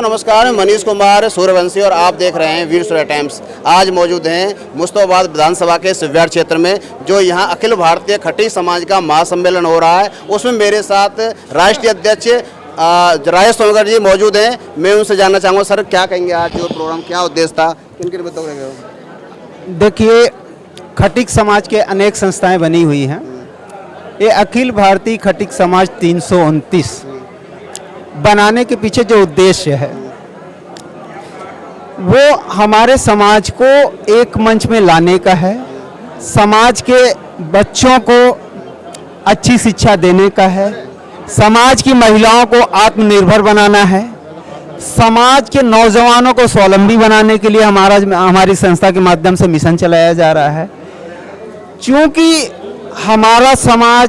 नमस्कार, मैं मनीष कुमार सूर्यवंशी और आप देख रहे हैं वीर सूर्य टाइम्स। आज मौजूद हैं मुस्तफाबाद विधानसभा के सिवैट क्षेत्र में, जो यहां अखिल भारतीय खटीक समाज का महासम्मेलन हो रहा है। उसमें मेरे साथ राष्ट्रीय अध्यक्ष राजेश सोनकर जी मौजूद हैं। मैं उनसे जानना चाहूँगा, सर क्या कहेंगे, आज जो प्रोग्राम क्या उद्देश्य था, किन किन मुद्दों पर? देखिए, खटीक समाज के अनेक संस्थाएं बनी हुई हैं। ये अखिल भारतीय खटीक समाज 329 बनाने के पीछे जो उद्देश्य है वो हमारे समाज को एक मंच में लाने का है, समाज के बच्चों को अच्छी शिक्षा देने का है, समाज की महिलाओं को आत्मनिर्भर बनाना है, समाज के नौजवानों को स्वावलंबी बनाने के लिए हमारी संस्था के माध्यम से मिशन चलाया जा रहा है। क्योंकि हमारा समाज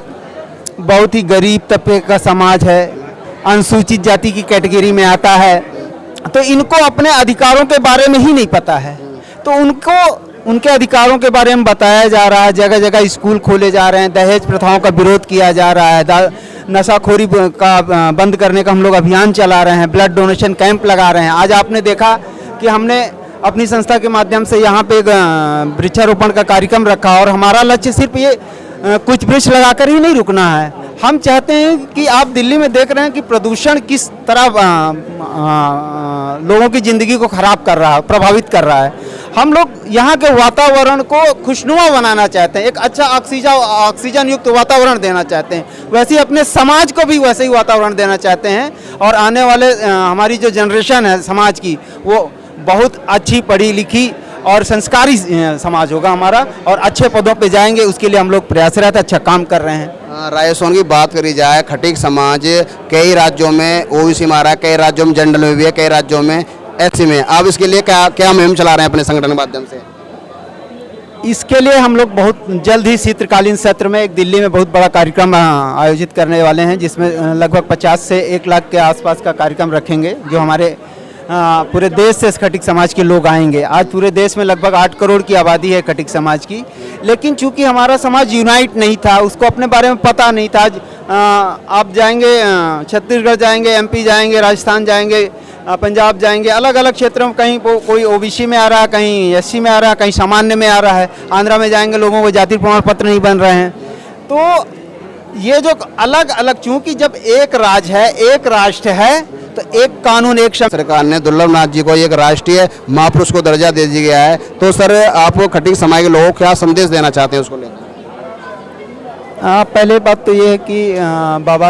बहुत ही गरीब तबके का समाज है, अनुसूचित जाति की कैटेगरी में आता है, तो इनको अपने अधिकारों के बारे में ही नहीं पता है। तो उनको उनके अधिकारों के बारे में बताया जा रहा है। जगह जगह स्कूल खोले जा रहे हैं, दहेज प्रथाओं का विरोध किया जा रहा है, नशाखोरी का बंद करने का हम लोग अभियान चला रहे हैं, ब्लड डोनेशन कैंप लगा रहे हैं। आज आपने देखा कि हमने अपनी संस्था के माध्यम से यहाँ पे वृक्षारोपण का कार्यक्रम रखा, और हमारा लक्ष्य सिर्फ ये कुछ वृक्ष लगाकर ही नहीं रुकना है। हम चाहते हैं कि आप दिल्ली में देख रहे हैं कि प्रदूषण किस तरह लोगों की ज़िंदगी को खराब कर रहा है, प्रभावित कर रहा है। हम लोग यहाँ के वातावरण को खुशनुमा बनाना चाहते हैं, एक अच्छा ऑक्सीजन युक्त वातावरण देना चाहते हैं। वैसे ही अपने समाज को भी वैसे ही वातावरण देना चाहते हैं, और आने वाले हमारी जो जनरेशन है समाज की, वो बहुत अच्छी पढ़ी लिखी और संस्कारी समाज होगा हमारा, और अच्छे पदों पे जाएंगे। उसके लिए हम लोग प्रयासरत अच्छा काम कर रहे हैं। राजेश की बात करी जाए, खटीक समाज कई राज्यों में ओबीसी में आ रहा है, कई राज्यों में जनरल में भी है, कई राज्यों में एससी में। आप इसके लिए क्या मुहिम चला रहे हैं अपने संगठन के माध्यम से? इसके लिए हम लोग बहुत जल्द ही शीतकालीन सत्र में एक दिल्ली में बहुत बड़ा कार्यक्रम आयोजित करने वाले हैं, जिसमें लगभग 50 से 1 लाख के आसपास का कार्यक्रम रखेंगे, जो हमारे पूरे देश से खटीक समाज के लोग आएंगे। आज पूरे देश में लगभग 8 करोड़ की आबादी है खटीक समाज की, लेकिन चूंकि हमारा समाज यूनाइट नहीं था, उसको अपने बारे में पता नहीं था। आप जाएंगे छत्तीसगढ़ जाएंगे, एमपी जाएंगे, राजस्थान जाएंगे, पंजाब जाएंगे, अलग अलग क्षेत्रों में कहीं कोई ओबीसी में आ रहा है, कहीं एससी में आ रहा है, कहीं सामान्य में आ रहा है। आंध्रा में जाएंगे, लोगों को जाति प्रमाण पत्र नहीं बन रहे हैं। तो ये जो अलग अलग, चूंकि जब एक राज्य है, एक राष्ट्र है, तो एक कानून एक शब्द। सरकार ने दुर्लभ नाथ जी को एक राष्ट्रीय महापुरुष को दर्जा दे दिया गया है, तो सर आप खटीक समाज के लोगों को क्या संदेश देना चाहते हैं उसको लेकर? पहले बात तो ये है कि बाबा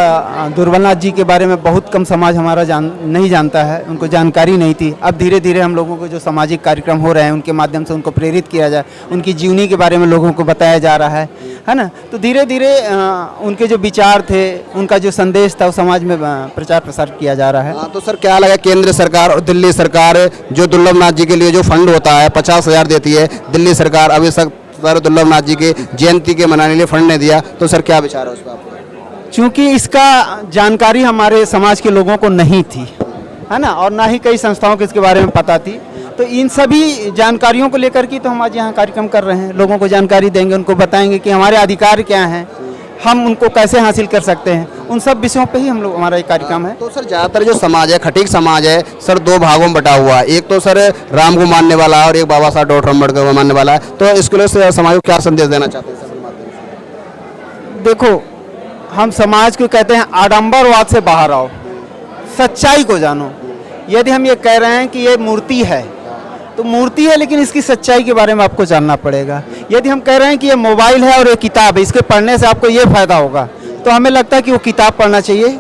दुर्लभनाथ जी के बारे में बहुत कम समाज हमारा नहीं जानता है, उनको जानकारी नहीं थी। अब धीरे धीरे हम लोगों को जो सामाजिक कार्यक्रम हो रहे हैं उनके माध्यम से उनको प्रेरित किया जाए, उनकी जीवनी के बारे में लोगों को बताया जा रहा है ना। तो धीरे धीरे उनके जो विचार थे, उनका जो संदेश था, वो समाज में प्रचार प्रसार किया जा रहा है। तो सर क्या लगा, केंद्र सरकार और दिल्ली सरकार जो दुर्लभनाथ जी के लिए जो फंड होता है 50,000 देती है दिल्ली सरकार, अभी तक दुर्लभनाथ जी के जयंती के मनाने के लिए फंड नहीं दिया, तो सर क्या विचार है उस पर आपका? चूँकि इसका जानकारी हमारे समाज के लोगों को नहीं थी, है ना, और ना ही कई संस्थाओं को इसके बारे में पता थी। तो इन सभी जानकारियों को लेकर के तो हम आज यहाँ कार्यक्रम कर रहे हैं। लोगों को जानकारी देंगे, उनको बताएंगे कि हमारे अधिकार क्या हैं, हम उनको कैसे हासिल कर सकते हैं, उन सब विषयों पे ही हम लोग हमारा एक कार्यक्रम है। तो सर ज़्यादातर जो समाज है, खटीक समाज है सर, 2 भागों में बटा हुआ है। एक तो सर राम को मानने वाला और एक बाबा साहब डॉक्टर अम्बेडकर को मानने वाला है। तो इसके लिए समाज को क्या संदेश देना चाहते हैं सर? देखो, हम समाज को कहते हैं आडंबरवाद से बाहर आओ, सच्चाई को जानो। यदि हम ये कह रहे हैं कि ये मूर्ति है, तो मूर्ति है, लेकिन इसकी सच्चाई के बारे में आपको जानना पड़ेगा। यदि हम कह रहे हैं कि ये मोबाइल है और ये किताब है, इसके पढ़ने से आपको ये फायदा होगा, तो हमें लगता है कि वो किताब पढ़ना चाहिए,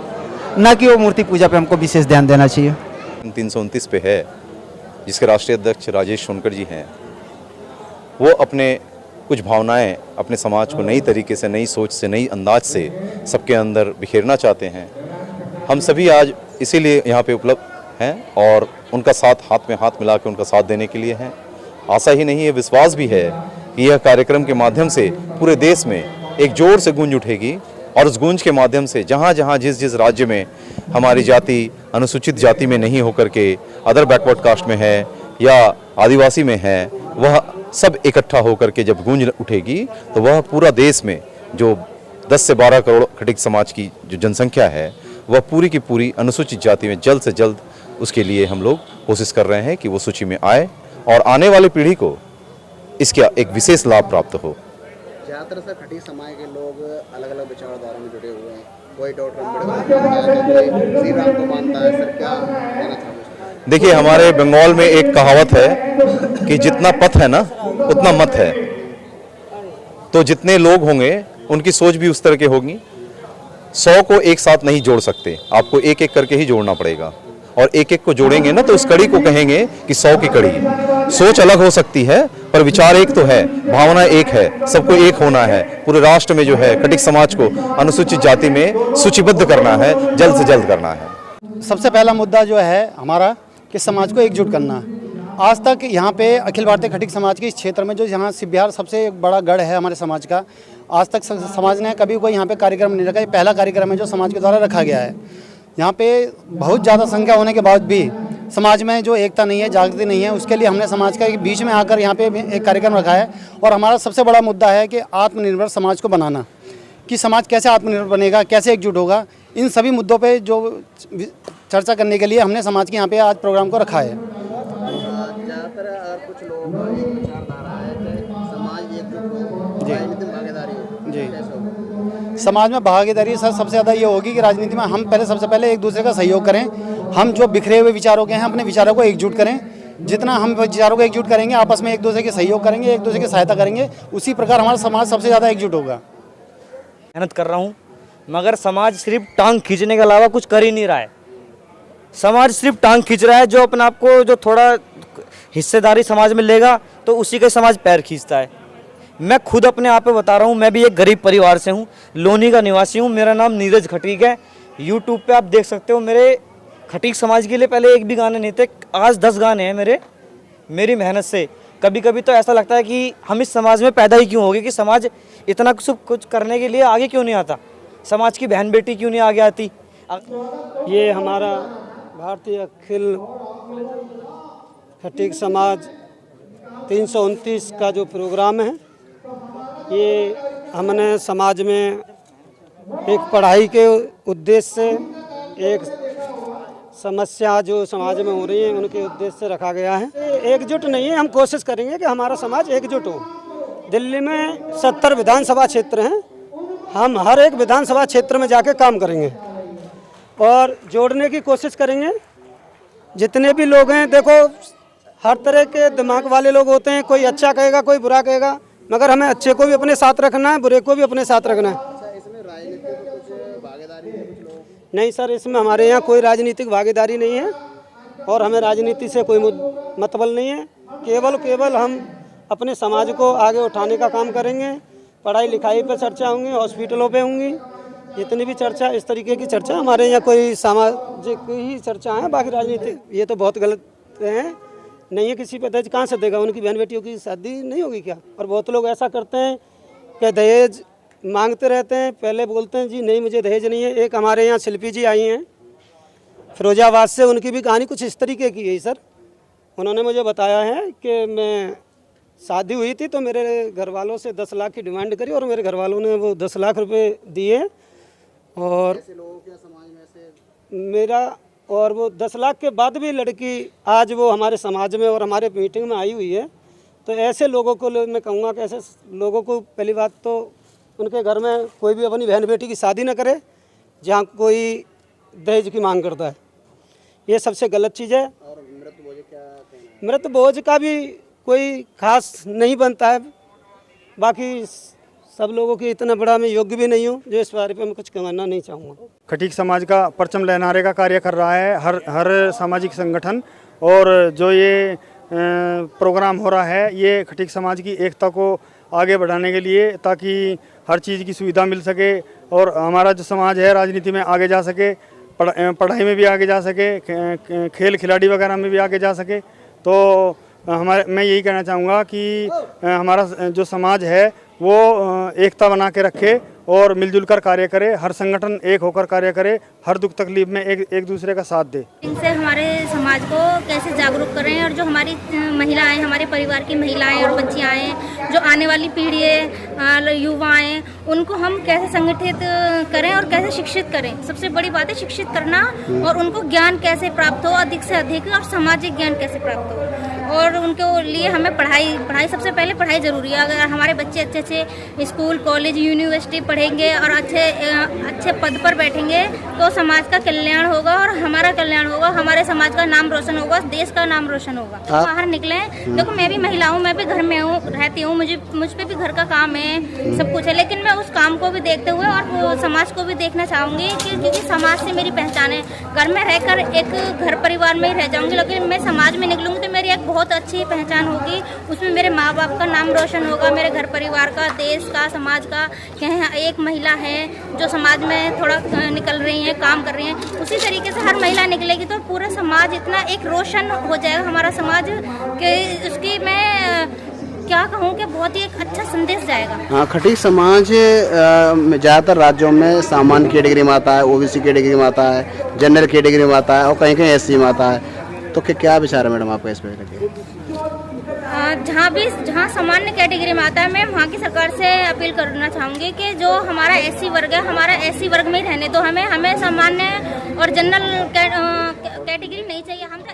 ना कि वो मूर्ति पूजा पे हमको विशेष ध्यान देना चाहिए। 329 पे है, जिसके राष्ट्रीय अध्यक्ष राजेश सोनकर जी हैं। वो अपने कुछ भावनाएं अपने समाज को नई तरीके से, नई सोच से, नई अंदाज से सबके अंदर बिखेरना चाहते हैं। हम सभी आज इसीलिए यहाँ पे उपलब्ध हैं और उनका साथ, हाथ में हाथ मिला के उनका साथ देने के लिए हैं। आशा ही नहीं है, विश्वास भी है कि यह कार्यक्रम के माध्यम से पूरे देश में एक जोर से गूंज उठेगी, और उस गूंज के माध्यम से जहाँ जहाँ जिस राज्य में हमारी जाति अनुसूचित जाति में नहीं होकर के अदर बैकवर्ड कास्ट में है या आदिवासी में है, वह सब इकट्ठा होकर के जब गूंज उठेगी, तो वह पूरा देश में जो 10 से 12 करोड़ खटीक समाज की जो जनसंख्या है, वह पूरी की पूरी अनुसूचित जाति में जल्द से जल्द उसके लिए हम लोग कोशिश कर रहे हैं कि वो सूची में आए और आने वाली पीढ़ी को इसका एक विशेष लाभ प्राप्त हो। ज़्यादातर सर खटी समाज के लोग अलग अलग विचारधारा में जुड़े हुए हैं। कोई डॉक्टर अम्बेडकर, कोई श्री राम को मानता है। सर क्या कहना चाहोगे? देखिए, हमारे बंगाल में एक कहावत है कि जितना पथ है ना उतना मत है। तो जितने लोग होंगे उनकी सोच भी उस तरह की होगी। 100 को एक साथ नहीं जोड़ सकते, आपको एक एक करके ही जोड़ना पड़ेगा। और एक एक को जोड़ेंगे ना तो उस कड़ी को कहेंगे कि 100 की कड़ी। सोच अलग हो सकती है पर विचार एक तो है, भावना एक है, सबको एक होना है। पूरे राष्ट्र में जो है खटिक समाज को अनुसूचित जाति में सूचीबद्ध करना है, जल्द से जल्द करना है। सबसे पहला मुद्दा जो है हमारा कि समाज को एकजुट करना है। आज तक यहाँ पे अखिल भारतीय खटिक समाज के इस क्षेत्र में जो यहाँ सिब्बिहार सबसे बड़ा गढ़ है हमारे समाज का, आज तक समाज ने कभी कोई यहाँ पे कार्यक्रम नहीं रखा। ये पहला कार्यक्रम है जो समाज के द्वारा रखा गया है। यहाँ पे बहुत ज़्यादा संख्या होने के बाद भी समाज में जो एकता नहीं है, जागृति नहीं है, उसके लिए हमने समाज का एक बीच में आकर यहाँ पे एक कार्यक्रम रखा है। और हमारा सबसे बड़ा मुद्दा है कि आत्मनिर्भर समाज को बनाना, कि समाज कैसे आत्मनिर्भर बनेगा, कैसे एकजुट होगा। इन सभी मुद्दों पे जो चर्चा करने के लिए हमने समाज के यहाँ पे आज प्रोग्राम को रखा है। ज़्यादातर कुछ लोग एक विचारधारा है कि समाज एकजुट हो, राजनीतिक भागीदारी हो। जी। कैसे होगा? समाज में भागीदारी सर सबसे ज़्यादा ये होगी कि राजनीति में हम सबसे पहले एक दूसरे का सहयोग करें। हम जो बिखरे हुए विचारों के हैं अपने विचारों को एकजुट करें। जितना हम विचारों को एकजुट करेंगे, आपस में एक दूसरे के सहयोग करेंगे, एक दूसरे की सहायता करेंगे, उसी प्रकार हमारा समाज सबसे ज़्यादा एकजुट होगा। मेहनत कर रहा हूँ मगर समाज सिर्फ टांग खींचने के अलावा कुछ कर ही नहीं रहा है। समाज सिर्फ टांग खींच रहा है। जो अपने आप को जो थोड़ा हिस्सेदारी समाज में लेगा तो उसी के समाज पैर खींचता है। मैं खुद अपने आप पे बता रहा हूँ, मैं भी एक गरीब परिवार से हूँ, लोनी का निवासी हूँ। मेरा नाम नीरज खटीक है। यूट्यूब पे आप देख सकते हो मेरे खटीक समाज के लिए पहले एक भी गाने नहीं थे, आज 10 गाने हैं मेरी मेहनत से। कभी कभी तो ऐसा लगता है कि हम इस समाज में पैदा ही क्यों हो गए, कि समाज इतना कुछ करने के लिए आगे क्यों नहीं आता, समाज की बहन बेटी क्यों नहीं आगे आती। ये हमारा भारतीय अखिल खटीक समाज 329 का जो प्रोग्राम है, ये हमने समाज में एक पढ़ाई के उद्देश्य से, एक समस्या जो समाज में हो रही है उनके उद्देश्य से रखा गया है। एकजुट नहीं है, हम कोशिश करेंगे कि हमारा समाज एकजुट हो। दिल्ली में 70 विधानसभा क्षेत्र हैं, हम हर एक विधानसभा क्षेत्र में जाके काम करेंगे और जोड़ने की कोशिश करेंगे। जितने भी लोग हैं, देखो हर तरह के दिमाग वाले लोग होते हैं, कोई अच्छा कहेगा कोई बुरा कहेगा, मगर हमें अच्छे को भी अपने साथ रखना है, बुरे को भी अपने साथ रखना है। इसमें राजनीतिक कुछ भागीदारी है कुछ लोग? नहीं सर, इसमें हमारे यहाँ कोई राजनीतिक भागीदारी नहीं है और हमें राजनीति से कोई मतलब नहीं है। केवल हम अपने समाज को आगे उठाने का काम करेंगे। पढ़ाई लिखाई पर चर्चा होंगी, हॉस्पिटलों पे होंगी, जितनी भी चर्चा, इस तरीके की चर्चा हमारे यहाँ कोई सामाजिक ही चर्चा है। बाकी राजनीतिक ये तो बहुत गलत है, नहीं है। किसी पे दहेज कहाँ से देगा? उनकी बहन बेटियों की शादी नहीं होगी क्या? और बहुत लोग ऐसा करते हैं कि दहेज मांगते रहते हैं, पहले बोलते हैं जी नहीं मुझे दहेज नहीं है। एक हमारे यहाँ शिल्पी जी आई हैं फिरोजाबाद से, उनकी भी कहानी कुछ इस तरीके की है सर। उन्होंने मुझे बताया है कि मैं शादी हुई थी तो मेरे घर वालों से 10 लाख की डिमांड करी और मेरे घर वालों ने वो 10 लाख रुपए दिए और ऐसे लोगों के समाज में से मेरा, और वो 10 लाख के बाद भी लड़की आज वो हमारे समाज में और हमारे मीटिंग में आई हुई है। तो ऐसे लोगों को मैं कहूँगा कि ऐसे लोगों को पहली बात तो उनके घर में कोई भी अपनी बहन बेटी की शादी न करे जहाँ कोई दहेज की मांग करता है। ये सबसे गलत चीज़ है। और मृत भोज क्या कहना है? मृत भोज का भी कोई खास नहीं बनता है। बाकी सब लोगों की इतना बड़ा मैं योग्य भी नहीं हूँ जो इस बारे पे मैं कुछ कहना नहीं चाहूँगा। खटीक समाज का परचम लहराने का कार्य कर रहा है हर सामाजिक संगठन, और जो ये प्रोग्राम हो रहा है ये खटीक समाज की एकता को आगे बढ़ाने के लिए, ताकि हर चीज़ की सुविधा मिल सके और हमारा जो समाज है राजनीति में आगे जा सके, पढ़ाई में भी आगे जा सके, खेल खिलाड़ी वगैरह में भी आगे जा सके। तो मैं यही कहना चाहूँगा कि हमारा जो समाज है वो एकता बना के रखे और मिलजुल कर कार्य करे, हर संगठन एक होकर कार्य करे, हर दुख तकलीफ में एक दूसरे का साथ दे। इनसे हमारे समाज को कैसे जागरूक करें और जो हमारी महिलाएं, हमारे परिवार की महिलाएं और बच्चियां हैं जो आने वाली पीढ़ी है, युवाएं, उनको हम कैसे संगठित करें और कैसे शिक्षित करें। सबसे बड़ी बात है शिक्षित करना, और उनको ज्ञान कैसे प्राप्त हो अधिक से अधिक, और सामाजिक ज्ञान कैसे प्राप्त हो। और उनके लिए हमें पढ़ाई सबसे पहले पढ़ाई ज़रूरी है। अगर हमारे बच्चे अच्छे अच्छे स्कूल, कॉलेज, यूनिवर्सिटी पढ़ेंगे और अच्छे पद पर बैठेंगे तो समाज का कल्याण होगा और हमारा कल्याण होगा, हमारे समाज का नाम रोशन होगा, देश का नाम रोशन होगा। बाहर निकले, देखो मैं भी महिला हूँ, मैं भी घर में रहती हूँ, मुझ पे भी घर का काम है, सब कुछ है, लेकिन मैं उस काम को भी देखते हुए और समाज को भी देखना चाहूँगी क्योंकि समाज से मेरी पहचान है। घर में रहकर एक घर परिवार में ही रह जाऊँगी, लेकिन मैं समाज में निकलूँगी तो मेरी एक बहुत अच्छी पहचान होगी। उसमें मेरे माँ बाप का नाम रोशन होगा, मेरे घर परिवार का, देश का, समाज का। कहीं एक महिला है जो समाज में थोड़ा निकल रही है, काम कर रही है, उसी तरीके से हर महिला निकलेगी तो पूरा समाज इतना एक रोशन हो जाएगा हमारा समाज कि उसकी मैं क्या कहूँ कि बहुत ही एक अच्छा संदेश जाएगा। हाँ, खटीक समाज ज़्यादातर राज्यों में सामान्य कैटेगरी में आता है, ओबीसी कैटेगरी में आता है, जनरल कैटेगरी में आता है और कहीं कहीं एससी में आता है। तो क्या विचार है मैडम आपका इस पर? जहाँ सामान्य कैटेगरी में आता है, मैं वहाँ की सरकार से अपील करना चाहूँगी कि जो हमारा एससी वर्ग है, हमारा एससी वर्ग में ही रहने दो। हमें सामान्य और जनरल कैटेगरी नहीं चाहिए। हम तो